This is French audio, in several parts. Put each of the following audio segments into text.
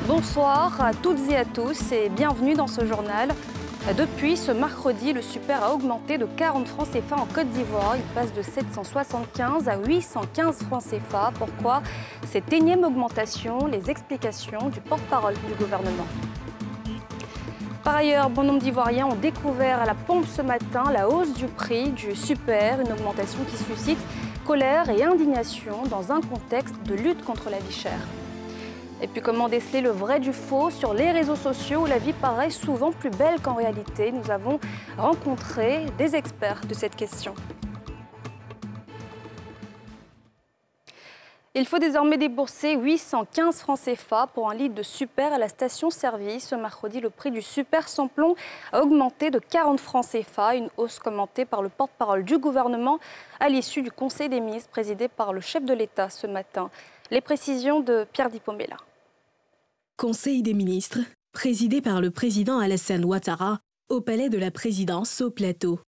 Bonsoir à toutes et à tous et bienvenue dans ce journal. Depuis ce mercredi, le super a augmenté de 40 francs CFA en Côte d'Ivoire. Il passe de 775 à 815 francs CFA. Pourquoi cette énième augmentation? Les explications du porte-parole du gouvernement. Par ailleurs, bon nombre d'Ivoiriens ont découvert à la pompe ce matin la hausse du prix du super, une augmentation qui suscite colère et indignation dans un contexte de lutte contre la vie chère. Et puis comment déceler le vrai du faux sur les réseaux sociaux où la vie paraît souvent plus belle qu'en réalité? Nous avons rencontré des experts de cette question. Il faut désormais débourser 815 francs CFA pour un litre de super à la station-service. Ce mercredi, le prix du super sans plomb a augmenté de 40 francs CFA, une hausse commentée par le porte-parole du gouvernement à l'issue du Conseil des ministres présidé par le chef de l'État ce matin. Les précisions de Pierre Dipomella. Conseil des ministres, présidé par le président Alassane Ouattara, au palais de la présidence au Plateau.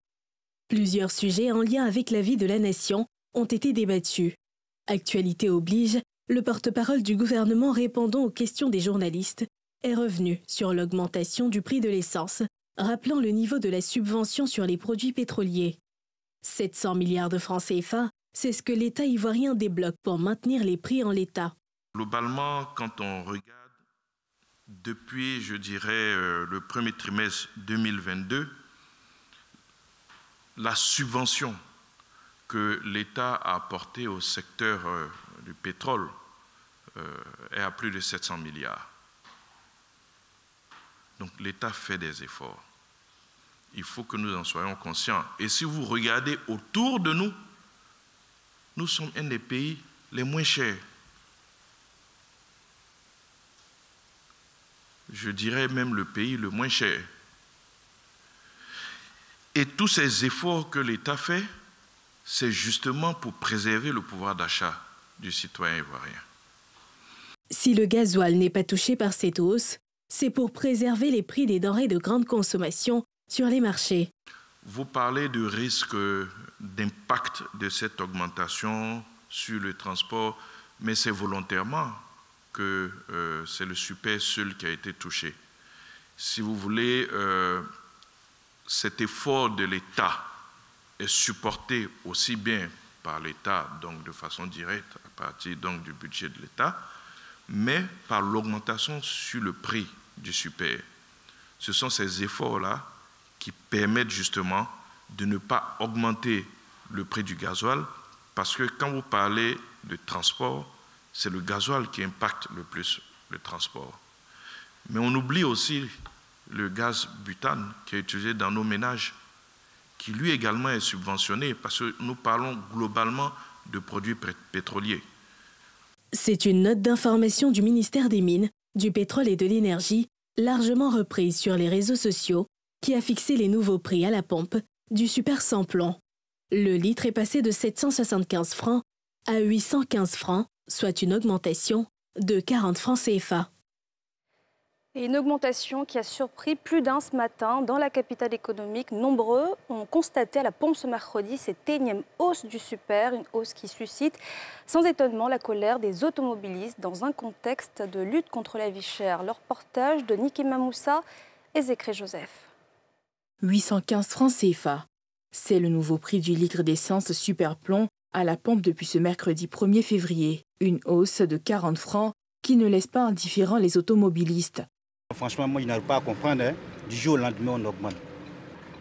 Plusieurs sujets en lien avec la vie de la nation ont été débattus. Actualité oblige, le porte-parole du gouvernement répondant aux questions des journalistes est revenu sur l'augmentation du prix de l'essence, rappelant le niveau de la subvention sur les produits pétroliers. 700 milliards de francs CFA, c'est ce que l'État ivoirien débloque pour maintenir les prix en l'état. Globalement, quand on regarde depuis, je dirais, le premier trimestre 2022, la subvention que l'État a apportée au secteur du pétrole est à plus de 700 milliards. Donc l'État fait des efforts. Il faut que nous en soyons conscients. Et si vous regardez autour de nous, nous sommes un des pays les moins chers. Je dirais même le pays le moins cher. Et tous ces efforts que l'État fait, c'est justement pour préserver le pouvoir d'achat du citoyen ivoirien. Si le gasoil n'est pas touché par cette hausse, c'est pour préserver les prix des denrées de grande consommation sur les marchés. Vous parlez de risque d'impact de cette augmentation sur le transport, mais c'est volontairement que c'est le super seul qui a été touché. Si vous voulez, cet effort de l'État est supporté aussi bien par l'État, donc de façon directe, à partir donc du budget de l'État, mais par l'augmentation sur le prix du super. Ce sont ces efforts-là qui permettent justement de ne pas augmenter le prix du gasoil, parce que quand vous parlez de transport, c'est le gasoil qui impacte le plus le transport. Mais on oublie aussi le gaz butane qui est utilisé dans nos ménages, qui lui également est subventionné, parce que nous parlons globalement de produits pétroliers. C'est une note d'information du ministère des Mines, du Pétrole et de l'Énergie, largement reprise sur les réseaux sociaux, qui a fixé les nouveaux prix à la pompe du super sans plomb. Le litre est passé de 775 francs à 815 francs, soit une augmentation de 40 francs CFA. Et une augmentation qui a surpris plus d'un ce matin dans la capitale économique. Nombreux ont constaté à la pompe ce mercredi cette énième hausse du super, une hausse qui suscite sans étonnement la colère des automobilistes dans un contexte de lutte contre la vie chère. Le reportage de Nikema Moussa et Zécré Joseph. 815 francs CFA. C'est le nouveau prix du litre d'essence super plomb à la pompe depuis ce mercredi 1er février. Une hausse de 40 francs qui ne laisse pas indifférents les automobilistes. Franchement, moi, je n'arrive pas à comprendre. Du jour au lendemain, on augmente.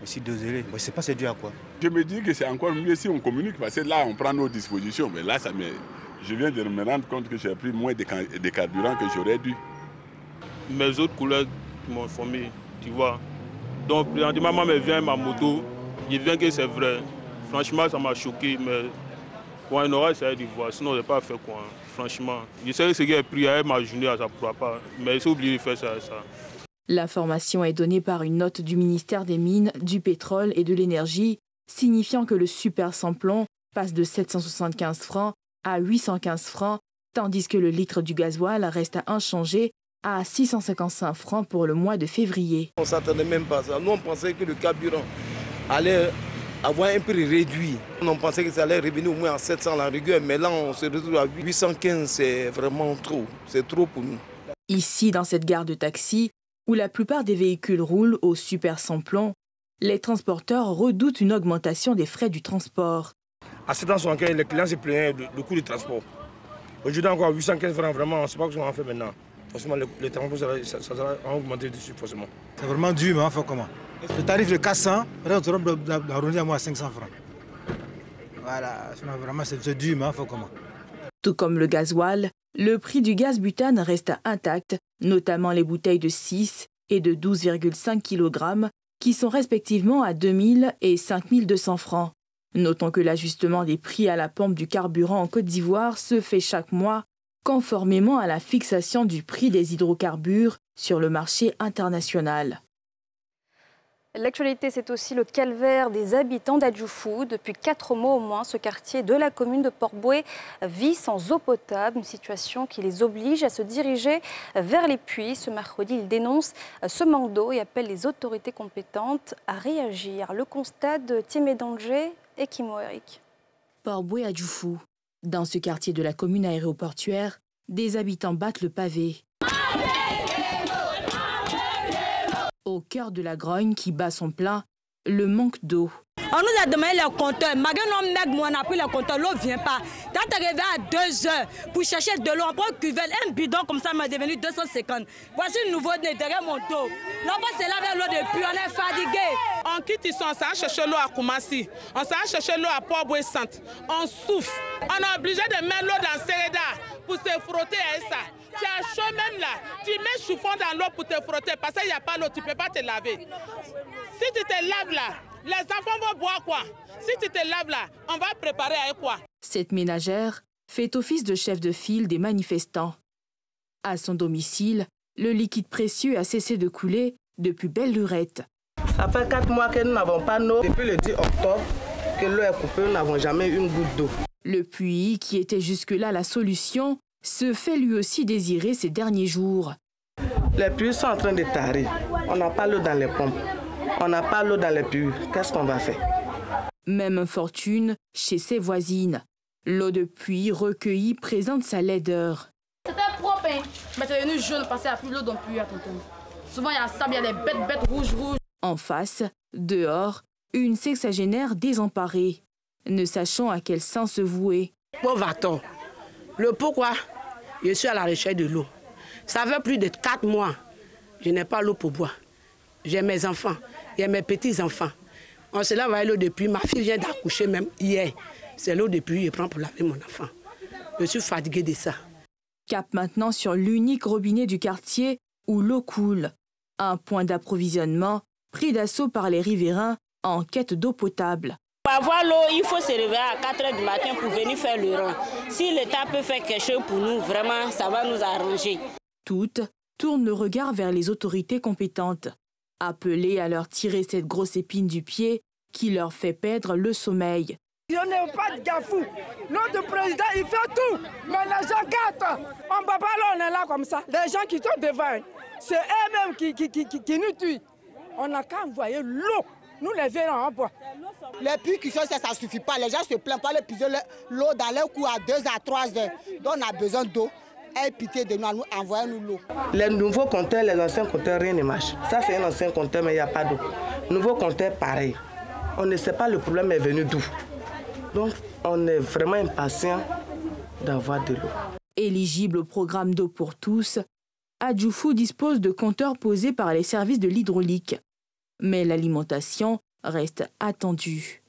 Je suis désolé. Je ne sais pas c'est dû à quoi. Je me dis que c'est encore mieux si on communique, parce que là, on prend nos dispositions. Mais là, je viens de me rendre compte que j'ai pris moins de carburant que j'aurais dû. Mes autres collègues m'ont informé, tu vois. Donc, maman me vient ma moto. Je viens que c'est vrai. Franchement, ça m'a choqué, mais pour un oral, ça a dû voir. Sinon, je n'ai pas fait quoi. Franchement, je sais ce qui est pris à ma journée, ça ne pourra pas. Mais j'ai oublié de faire ça. L'information est donnée par une note du ministère des Mines, du Pétrole et de l'Énergie, signifiant que le super sans plomb passe de 775 francs à 815 francs, tandis que le litre du gasoil reste inchangé à 655 francs pour le mois de février. On ne s'attendait même pas à ça. Nous, on pensait que le carburant allait avoir un prix réduit. On pensait que ça allait revenir au moins à 700 la rigueur, mais là, on se retrouve à 815. C'est vraiment trop. C'est trop pour nous. Ici, dans cette gare de taxi, où la plupart des véhicules roulent au super sans-plomb, les transporteurs redoutent une augmentation des frais du transport. À 775, les clients se plaignaient du coût du transport. Aujourd'hui encore 815 francs, vraiment, on ne sait pas ce qu'on va faire maintenant. Forcément, le transport, ça va augmenter dessus, forcément. C'est vraiment dur, mais on fait comment? Le tarif de 400, on doit arrondir à 500 francs. Voilà, vraiment c'est dur, mais on fait comment? Tout comme le gasoil, le prix du gaz butane reste intact, notamment les bouteilles de 6 et de 12,5 kg qui sont respectivement à 2 000 et 5 200 francs. Notons que l'ajustement des prix à la pompe du carburant en Côte d'Ivoire se fait chaque mois, conformément à la fixation du prix des hydrocarbures sur le marché international. L'actualité, c'est aussi le calvaire des habitants d'Adjoufou. Depuis 4 mois au moins, ce quartier de la commune de Port-Bouët vit sans eau potable, une situation qui les oblige à se diriger vers les puits. Ce mercredi, ils dénoncent ce manque d'eau et appellent les autorités compétentes à réagir. Le constat de Thiemé Danger et Kimo Eric. Port-Bouët Adjoufou. Dans ce quartier de la commune aéroportuaire, des habitants battent le pavé. Au cœur de la grogne qui bat son plein, le manque d'eau. On nous a demandé les compteurs. Maintenant, on a pris les compteurs, l'eau ne vient pas. Quand tu arrives à 2 heures pour chercher de l'eau, on prend une cuvette, un bidon comme ça m'a devenu 250. Voici le nouveau nez derrière mon dos. Là-bas, c'est là avec l'eau depuis, on est fatigué. On quitte ici, on s'en chercher l'eau à Koumassi, on s'en chercher l'eau à Port-Bouët Centre. On souffre. On est obligé de mettre l'eau dans Séréda pour se frotter à ça. Tu as chaud même là, tu mets chouffon dans l'eau pour te frotter parce qu'il n'y a pas l'eau, tu ne peux pas te laver. Si tu te laves là, les enfants vont boire quoi? Si tu te laves là, on va préparer avec quoi? Cette ménagère fait office de chef de file des manifestants. À son domicile, le liquide précieux a cessé de couler depuis belle lurette. Ça fait 4 mois que nous n'avons pas d'eau. Depuis le 10 octobre que l'eau est coupée, nous n'avons jamais eu une goutte d'eau. Le puits, qui était jusque-là la solution, se fait lui aussi désirer ces derniers jours. Les puits sont en train de tarir. On n'a pas l'eau dans les pompes. On n'a pas l'eau dans les puits. Qu'est-ce qu'on va faire? Même infortune chez ses voisines. L'eau de puits recueillie présente sa laideur. C'était propre, hein? Mais c'est devenu jaune parce qu'il n'y a plus l'eau dans le puits à tonton. Souvent, il y a ça, il y a des bêtes rouges. En face, dehors, une sexagénaire désemparée, ne sachant à quel sens se vouer. Pauvre Aton, le pourquoi je suis à la recherche de l'eau. Ça fait plus de 4 mois. Je n'ai pas l'eau pour boire. J'ai mes enfants, il y a mes petits-enfants. On se lave avec l'eau depuis. Ma fille vient d'accoucher même hier. C'est l'eau depuis, je prends pour laver mon enfant. Je suis fatiguée de ça. Cap maintenant sur l'unique robinet du quartier où l'eau coule. Un point d'approvisionnement pris d'assaut par les riverains en quête d'eau potable. Pour avoir l'eau, il faut se réveiller à 4 h du matin pour venir faire le rang. Si l'État peut faire quelque chose pour nous, vraiment, ça va nous arranger. Toutes tournent le regard vers les autorités compétentes, appelées à leur tirer cette grosse épine du pied qui leur fait perdre le sommeil. On n'est pas de gafou. Notre président, il fait tout. Mais les gens gâtent. On ne peut pas là, on est là comme ça. Les gens qui sont devant, c'est eux-mêmes qui nous tuent. On n'a qu'à envoyer l'eau. Nous, les verrons en bois. Les puits qui sont ça ne suffit pas. Les gens se plaignent pas de puiser l'eau dans leur cou à 2 à 3 heures. Donc on a besoin d'eau. Aie pitié de nous, envoyez-nous l'eau. Les nouveaux compteurs, les anciens compteurs, rien ne marche. Ça, c'est un ancien compteur, mais il n'y a pas d'eau. Nouveau compteur, pareil. On ne sait pas le problème est venu d'où. Donc, on est vraiment impatient d'avoir de l'eau. Éligible au programme d'eau pour tous, Adjoufou dispose de compteurs posés par les services de l'hydraulique. Mais l'alimentation reste attendue.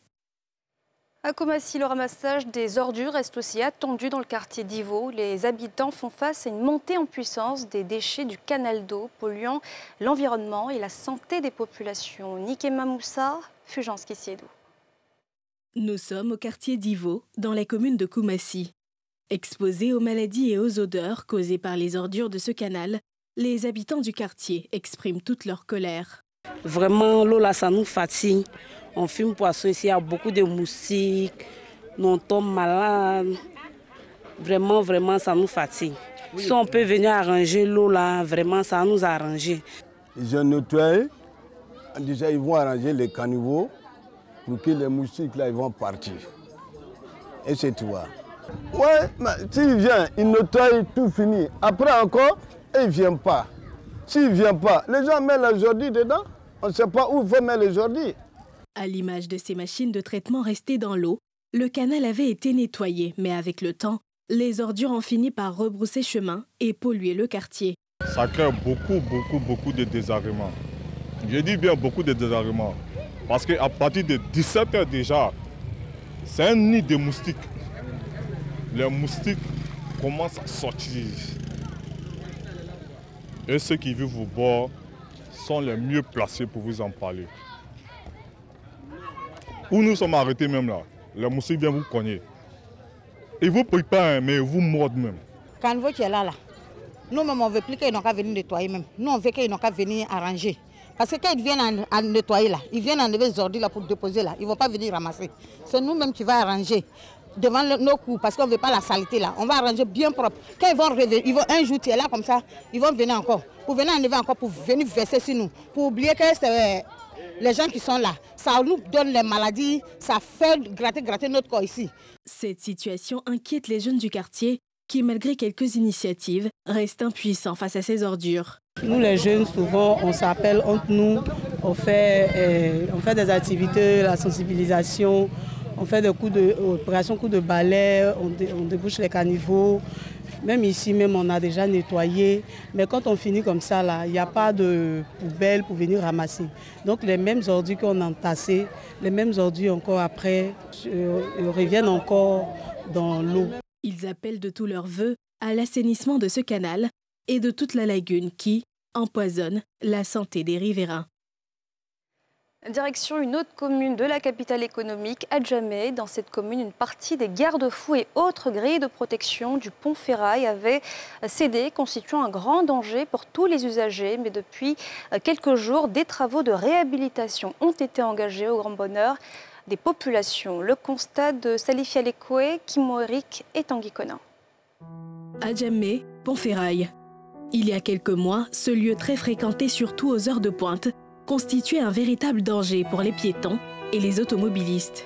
À Koumassi, le ramassage des ordures reste aussi attendu dans le quartier d'Ivo. Les habitants font face à une montée en puissance des déchets du canal d'eau, polluant l'environnement et la santé des populations. Nikema Moussa, Fulgence Kissiedou. Nous sommes au quartier d'Ivo, dans la commune de Koumassi. Exposés aux maladies et aux odeurs causées par les ordures de ce canal, les habitants du quartier expriment toute leur colère. Vraiment, l'eau là, ça nous fatigue. On fume poisson ici, il y a beaucoup de moustiques, on tombe malade. Vraiment, ça nous fatigue. Si on peut venir arranger l'eau là, vraiment ça nous a arrangé. Ils ont nettoyé. Déjà, ils vont arranger les caniveaux pour que les moustiques là, ils vont partir. Et c'est tout. Ouais, mais s'il vient, il nettoie, tout fini. Après encore, il ne vient pas. S'il ne vient pas, les gens mettent les ordures dedans. On ne sait pas où il faut mettre les ordures. À l'image de ces machines de traitement restées dans l'eau, le canal avait été nettoyé, mais avec le temps, les ordures ont fini par rebrousser chemin et polluer le quartier. Ça crée beaucoup de désagréments. Je dis bien beaucoup de désagréments. Parce qu'à partir de 17 h déjà, c'est un nid de moustiques. Les moustiques commencent à sortir. Et ceux qui vivent au bord sont les mieux placés pour vous en parler. Où nous sommes arrêtés même là, les moustiques viennent vous cogner. Ils vous prient pas, mais ils vous mordent même. Quand vous êtes là, nous-mêmes on ne veut plus qu'ils n'ont qu'à venir nettoyer même. Nous on veut qu'ils n'ont qu'à venir arranger. Parce que quand ils viennent à nettoyer là, ils viennent enlever les ordures là pour déposer là, ils ne vont pas venir ramasser. C'est nous-mêmes qui va arranger devant nos coups parce qu'on ne veut pas la saleté là. On va arranger bien propre. Quand ils vont revenir, un jour tu es là comme ça, ils vont venir encore. Pour venir enlever encore, pour venir verser sur nous. Pour oublier que c'est les gens qui sont là. Ça nous donne les maladies, ça fait gratter notre corps ici. Cette situation inquiète les jeunes du quartier qui, malgré quelques initiatives, restent impuissants face à ces ordures. Nous les jeunes, souvent, on s'appelle entre nous, on fait des activités, la sensibilisation, on fait des opérations coups de balai, on débouche les caniveaux. Même ici, même on a déjà nettoyé. Mais quand on finit comme ça, là, il n'y a pas de poubelle pour venir ramasser. Donc les mêmes ordures qu'on a entassées, les mêmes ordures encore après, reviennent encore dans l'eau. Ils appellent de tous leurs vœux à l'assainissement de ce canal et de toute la lagune qui empoisonne la santé des riverains. Direction une autre commune de la capitale économique, Adjamé. Dans cette commune, une partie des garde-fous et autres grilles de protection du pont Ferraille avait cédé, constituant un grand danger pour tous les usagers. Mais depuis quelques jours, des travaux de réhabilitation ont été engagés au grand bonheur des populations. Le constat de Salifia Lekoé, Kimo Eric et Tanguy Conin. Adjamé, pont Ferraille. Il y a quelques mois, ce lieu très fréquenté surtout aux heures de pointe constituait un véritable danger pour les piétons et les automobilistes.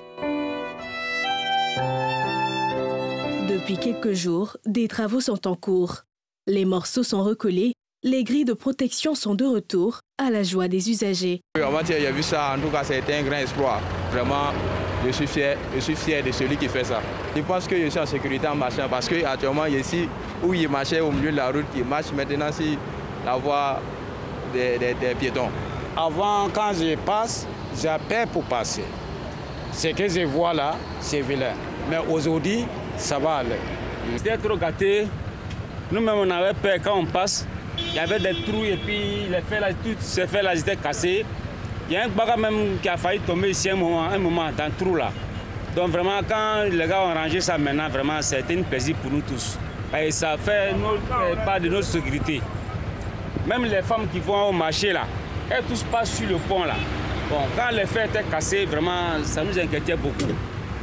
Depuis quelques jours, des travaux sont en cours. Les morceaux sont recollés, les grilles de protection sont de retour, à la joie des usagers. Avant-hier, j'ai vu ça, en tout cas, c'était un grand exploit. Vraiment, je suis fier de celui qui fait ça. Je pense que je suis en sécurité en marchant parce qu'actuellement, ici, où il marchait au milieu de la route, il marche maintenant sur la voie des piétons. Avant, quand je passe, j'ai peur pour passer. Ce que je vois là, c'est vilain. Mais aujourd'hui, ça va aller. C'était trop gâté. Nous-mêmes, on avait peur quand on passe. Il y avait des trous et puis toutes ces fers là étaient cassés. Il y a un bagarre même qui a failli tomber ici un moment dans le trou là. Donc vraiment, quand les gars ont rangé ça maintenant, vraiment, c'était une plaisir pour nous tous. Et ça fait part de notre sécurité. Même les femmes qui vont au marché là, elles tous passent sur le pont là. Bon, quand les fers étaient cassés, vraiment, ça nous inquiétait beaucoup.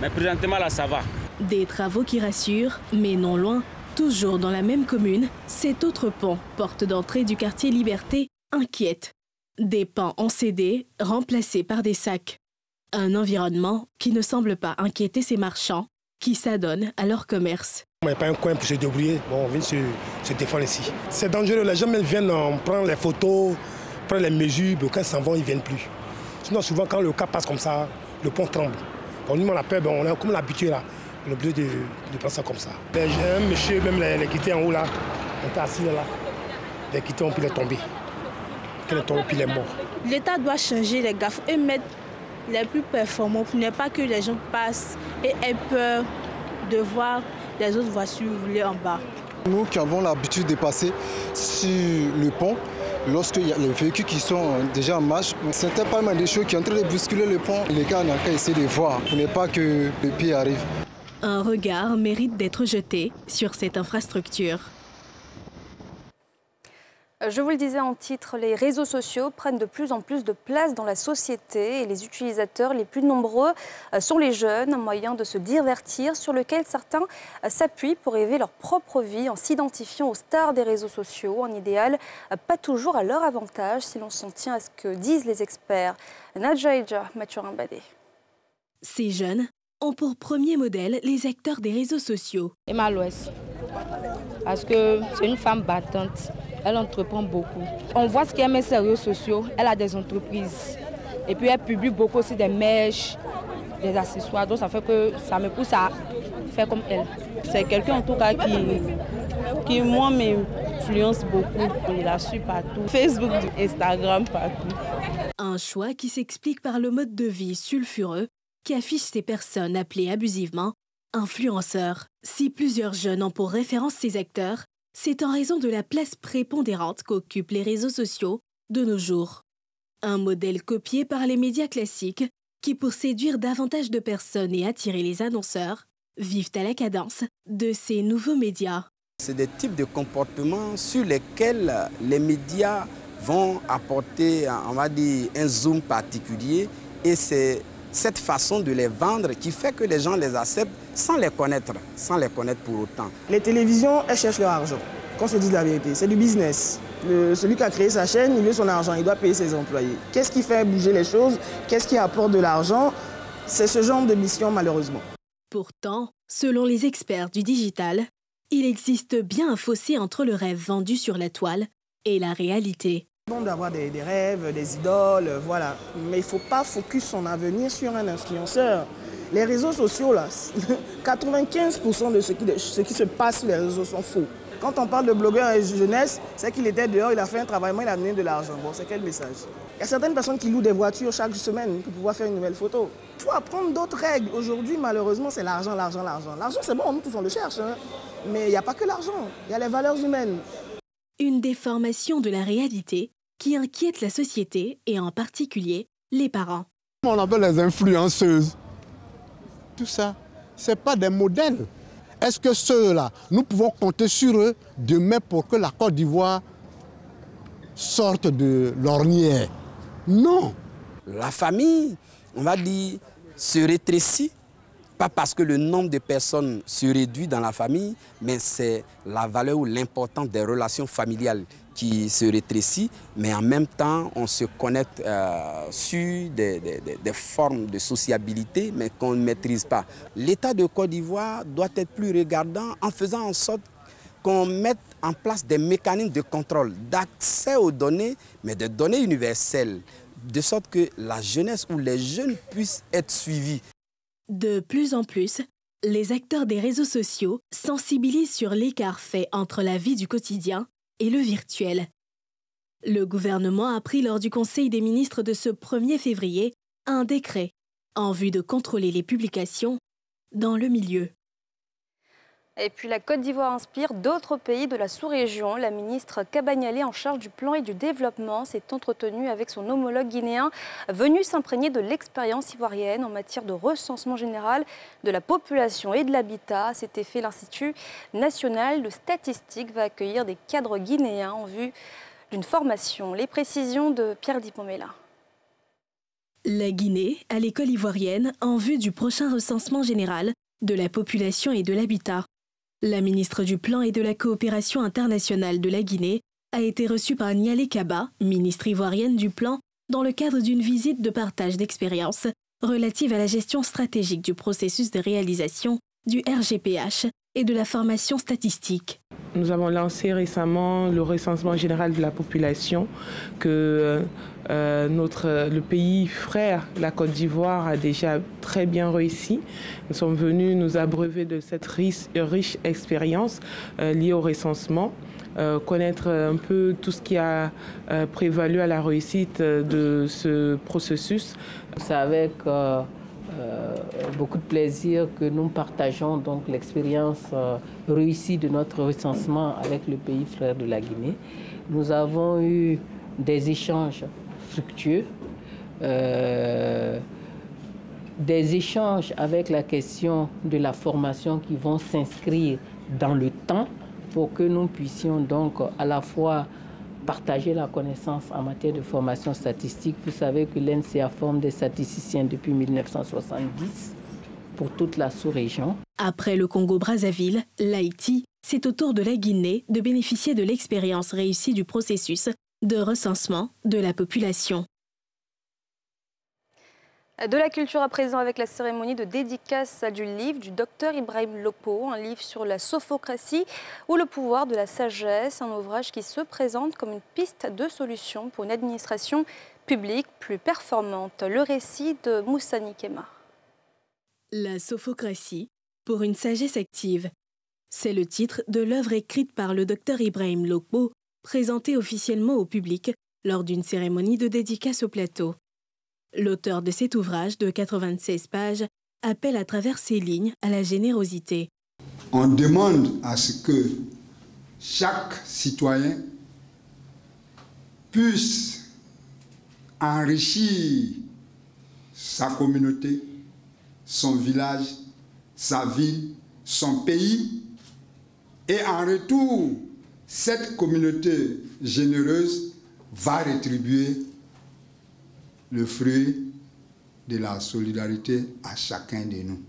Mais présentement là, ça va. Des travaux qui rassurent, mais non loin. Toujours dans la même commune, cet autre pont, porte d'entrée du quartier Liberté, inquiète. Des pans ont cédé, remplacés par des sacs. Un environnement qui ne semble pas inquiéter ces marchands, qui s'adonnent à leur commerce. Il n'y a pas un coin pour se débrouiller, bon, on vient se défendre ici. C'est dangereux, les gens viennent prendre les photos, prendre les mesures, mais quand ils s'en vont, ils ne viennent plus. Sinon, souvent, quand le cas passe comme ça, le pont tremble. Bon, nous, on a peur, on est comme l'habitué là. On est obligé de prendre ça comme ça. Un monsieur, même les quittés en haut là, on était assis là. Les quittés ont pu les tomber. Quand ils tombent, puis les morts. L'État doit changer les gaffes et mettre les plus performants pour ne pas que les gens passent et aient peur de voir les autres voitures rouler en bas. Nous qui avons l'habitude de passer sur le pont, lorsqu'il y a les véhicules qui sont déjà en marche, c'était pas mal de choses qui sont en train de bousculer le pont. Les gars n'ont qu'à essayer de voir pour ne pas que le pire arrive. Un regard mérite d'être jeté sur cette infrastructure. Je vous le disais en titre, les réseaux sociaux prennent de plus en plus de place dans la société et les utilisateurs les plus nombreux sont les jeunes, un moyen de se divertir sur lequel certains s'appuient pour rêver leur propre vie en s'identifiant aux stars des réseaux sociaux, un idéal pas toujours à leur avantage si l'on s'en tient à ce que disent les experts. Nadja Eja, Mathurin Badé. Ces jeunes ont pour premier modèle les acteurs des réseaux sociaux. Emma Loès, parce que c'est une femme battante. Elle entreprend beaucoup. On voit ce qu'elle met sur les réseaux sociaux. Elle a des entreprises. Et puis elle publie beaucoup aussi des mèches, des accessoires. Donc ça fait que ça me pousse à faire comme elle. C'est quelqu'un en tout cas qui moi m'influence beaucoup. Je la suis partout. Facebook, Instagram, partout. Un choix qui s'explique par le mode de vie sulfureux qui affiche ces personnes appelées abusivement influenceurs. Si plusieurs jeunes ont pour référence ces acteurs, c'est en raison de la place prépondérante qu'occupent les réseaux sociaux de nos jours. Un modèle copié par les médias classiques qui, pour séduire davantage de personnes et attirer les annonceurs, vivent à la cadence de ces nouveaux médias. C'est des types de comportements sur lesquels les médias vont apporter, on va dire, un zoom particulier et c'est cette façon de les vendre qui fait que les gens les acceptent sans les connaître pour autant. Les télévisions, elles cherchent leur argent, qu'on se dise la vérité, c'est du business. Celui qui a créé sa chaîne, il veut son argent, il doit payer ses employés. Qu'est-ce qui fait bouger les choses? Qu'est-ce qui apporte de l'argent? C'est ce genre de mission malheureusement. Pourtant, selon les experts du digital, il existe bien un fossé entre le rêve vendu sur la toile et la réalité. C'est bon d'avoir des rêves, des idoles, voilà. Mais il ne faut pas focus son avenir sur un influenceur. Les réseaux sociaux, là, 95% de ce qui se passe sur les réseaux sont faux. Quand on parle de blogueur et jeunesse, c'est qu'il était dehors, il a fait un travail, il a donné de l'argent. Bon, c'est quel message? Il y a certaines personnes qui louent des voitures chaque semaine pour pouvoir faire une nouvelle photo. Il faut apprendre d'autres règles. Aujourd'hui, malheureusement, c'est l'argent, l'argent, l'argent. L'argent, c'est bon, nous tous on le cherche, hein. Mais il n'y a pas que l'argent, il y a les valeurs humaines. Une déformation de la réalité qui inquiète la société et en particulier les parents. On appelle les influenceuses. Tout ça, ce n'est pas des modèles. Est-ce que ceux-là, nous pouvons compter sur eux demain pour que la Côte d'Ivoire sorte de l'ornière? Non. La famille, on va dire, se rétrécit. Pas parce que le nombre de personnes se réduit dans la famille, mais c'est la valeur ou l'importance des relations familiales qui se rétrécit, mais en même temps, on se connecte sur des formes de sociabilité, mais qu'on ne maîtrise pas. L'État de Côte d'Ivoire doit être plus regardant en faisant en sorte qu'on mette en place des mécanismes de contrôle, d'accès aux données, mais de données universelles, de sorte que la jeunesse ou les jeunes puissent être suivis. De plus en plus, les acteurs des réseaux sociaux sensibilisent sur l'écart fait entre la vie du quotidien et le virtuel. Le gouvernement a pris lors du Conseil des ministres de ce 1er février un décret en vue de contrôler les publications dans le milieu. Et puis la Côte d'Ivoire inspire d'autres pays de la sous-région. La ministre Kabagnalé en charge du plan et du développement s'est entretenue avec son homologue guinéen venu s'imprégner de l'expérience ivoirienne en matière de recensement général de la population et de l'habitat. À cet effet, l'Institut national de statistique va accueillir des cadres guinéens en vue d'une formation. Les précisions de Pierre Dipomela. La Guinée à l'école ivoirienne en vue du prochain recensement général de la population et de l'habitat. La ministre du Plan et de la Coopération internationale de la Guinée a été reçue par Nialé Kaba, ministre ivoirienne du Plan, dans le cadre d'une visite de partage d'expériences relative à la gestion stratégique du processus de réalisation du RGPH et de la formation statistique. Nous avons lancé récemment le recensement général de la population que le pays frère, la Côte d'Ivoire, a déjà très bien réussi. Nous sommes venus nous abreuver de cette riche expérience liée au recensement, connaître un peu tout ce qui a prévalu à la réussite de ce processus. C'est avec beaucoup de plaisir que nous partageons donc l'expérience réussie de notre recensement avec le pays frère de la Guinée. Nous avons eu des échanges fructueux, des échanges avec la question de la formation qui vont s'inscrire dans le temps pour que nous puissions donc à la fois partager la connaissance en matière de formation statistique. Vous savez que l'NCA forme des statisticiens depuis 1970 pour toute la sous-région. Après le Congo-Brazzaville, l'Haïti, c'est au tour de la Guinée de bénéficier de l'expérience réussie du processus de recensement de la population. De la culture à présent avec la cérémonie de dédicace du livre du docteur Ibrahim Lopo, un livre sur la sophocratie ou le pouvoir de la sagesse, un ouvrage qui se présente comme une piste de solution pour une administration publique plus performante. Le récit de Moussa Nikema. La sophocratie pour une sagesse active. C'est le titre de l'œuvre écrite par le docteur Ibrahim Lopo, présentée officiellement au public lors d'une cérémonie de dédicace au plateau. L'auteur de cet ouvrage de 96 pages appelle à travers ses lignes à la générosité. On demande à ce que chaque citoyen puisse enrichir sa communauté, son village, sa ville, son pays, et en retour, cette communauté généreuse va rétribuer le fruit de la solidarité à chacun de nous.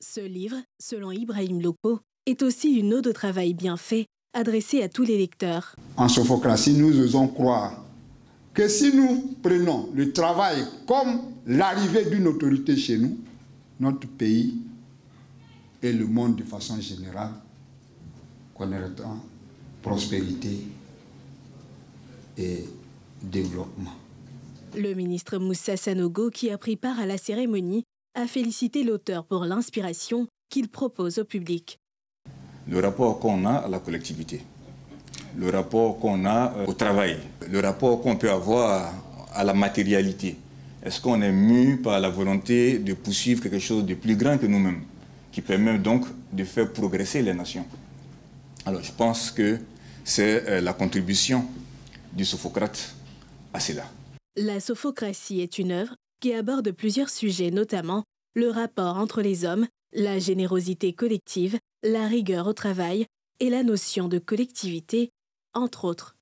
Ce livre, selon Ibrahim Lopo, est aussi une ode au travail bien fait, adressée à tous les lecteurs. En sophocratie, nous osons croire que si nous prenons le travail comme l'arrivée d'une autorité chez nous, notre pays et le monde de façon générale connaîtront prospérité et développement. Le ministre Moussa Sanogo, qui a pris part à la cérémonie, a félicité l'auteur pour l'inspiration qu'il propose au public. Le rapport qu'on a à la collectivité, le rapport qu'on a au travail, le rapport qu'on peut avoir à la matérialité. Est-ce qu'on est mu par la volonté de poursuivre quelque chose de plus grand que nous-mêmes, qui permet donc de faire progresser les nations? Alors je pense que c'est la contribution du Sophocrate à cela. La sophocratie est une œuvre qui aborde plusieurs sujets, notamment le rapport entre les hommes, la générosité collective, la rigueur au travail et la notion de collectivité, entre autres.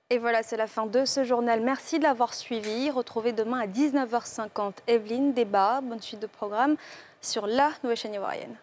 Et voilà, c'est la fin de ce journal. Merci de l'avoir suivi. Retrouvez demain à 19h50 Evelyne, débat, bonne suite de programme sur la nouvelle chaîne ivoirienne.